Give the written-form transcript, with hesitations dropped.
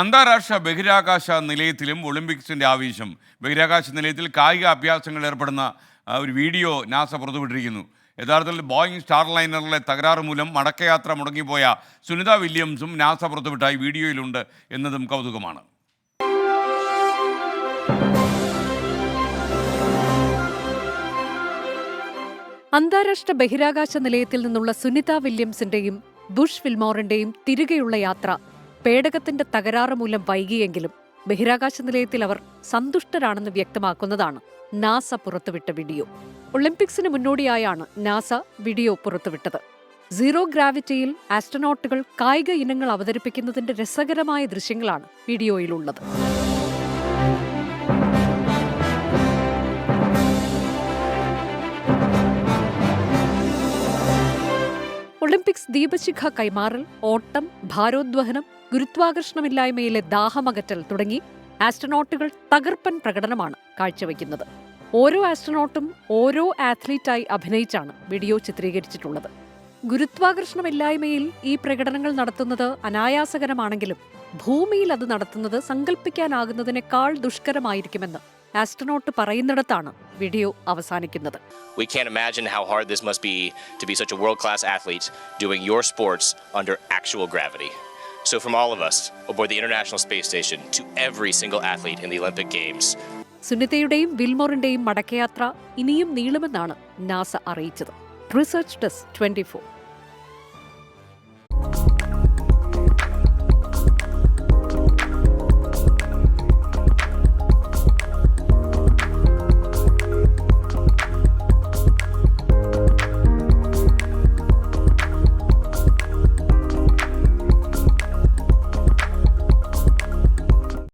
അന്താരാഷ്ട്ര ബഹിരാകാശ നിലയത്തിലും ഒളിമ്പിക്സിന്റെ ആവേശം. ബഹിരാകാശ നിലയത്തിൽ കായിക അഭ്യാസങ്ങളിൽ ഏർപ്പെടുന്ന ഒരു വീഡിയോ നാസ പുറത്തുവിട്ടിരിക്കുന്നു. യഥാർത്ഥത്തിൽ ബോയിങ് സ്റ്റാർലൈനറിലെ തകരാറ് മൂലം മടക്കയാത്ര മുടങ്ങിപ്പോയ സുനിത വില്യംസും നാസ പുറത്തുവിട്ട ഈ വീഡിയോയിലുണ്ട് എന്നതും കൗതുകമാണ്. അന്താരാഷ്ട്ര ബഹിരാകാശ നിലയത്തിൽ നിന്നുള്ള സുനിത വില്യംസിന്റെയും ബുഷ് വിൽമോറിന്റെയും തിരികെയുള്ള യാത്ര പേടകത്തിന്റെ തകരാറ് മൂലം വൈകിയെങ്കിലും ബഹിരാകാശ നിലയത്തിൽ അവർ സന്തുഷ്ടരാണെന്ന് വ്യക്തമാക്കുന്നതാണ് നാസ പുറത്തുവിട്ട വീഡിയോ. ഒളിമ്പിക്സിന് മുന്നോടിയായാണ് നാസ വീഡിയോ പുറത്തുവിട്ടത്. സീറോ ഗ്രാവിറ്റിയിൽ ആസ്ട്രോനോട്ടുകൾ കായിക ഇനങ്ങൾ അവതരിപ്പിക്കുന്നതിന്റെ രസകരമായ ദൃശ്യങ്ങളാണ് വീഡിയോയിലുള്ളത്. ഒളിമ്പിക്സ് ദീപശിഖ കൈമാറൽ, ഓട്ടം, ഭാരോദ്വഹനം, ഗുരുത്വാകർഷണമില്ലായ്മയിലെ ദാഹമകറ്റൽ തുടങ്ങി ആസ്ട്രോനോട്ടുകൾ തകർപ്പൻ പ്രകടനമാണ് കാഴ്ചവെക്കുന്നത്. ഓരോ ആസ്ട്രോനോട്ടും ഓരോ ആത്ലീറ്റായി അഭിനയിച്ചാണ് വീഡിയോ ചിത്രീകരിച്ചിട്ടുള്ളത്. ഗുരുത്വാകർഷണമില്ലായ്മയിൽ ഈ പ്രകടനങ്ങൾ നടത്തുന്നത് അനായാസകരമാണെങ്കിലും ഭൂമിയിൽ അത് നടത്തുന്നത് സങ്കല്പിക്കാനാകുന്നതിനേക്കാൾ ദുഷ്കരമായിരിക്കുമെന്ന് ആസ്ട്രോനോട്ട് പറയുന്നിടത്താണ് വീഡിയോ അവസാനിക്കുന്നത്. We can't imagine how hard this must be to be such a world-class athlete doing your sports under actual gravity. So from all of us aboard the International Space Station to every single athlete in the Olympic Games. സുനിതയുടെയും വിൽമോറിന്റെയും മടക്കയാത്ര ഇനിയും നീളുമെന്നാണ് NASA അറിയിച്ചത്. Research desk 24.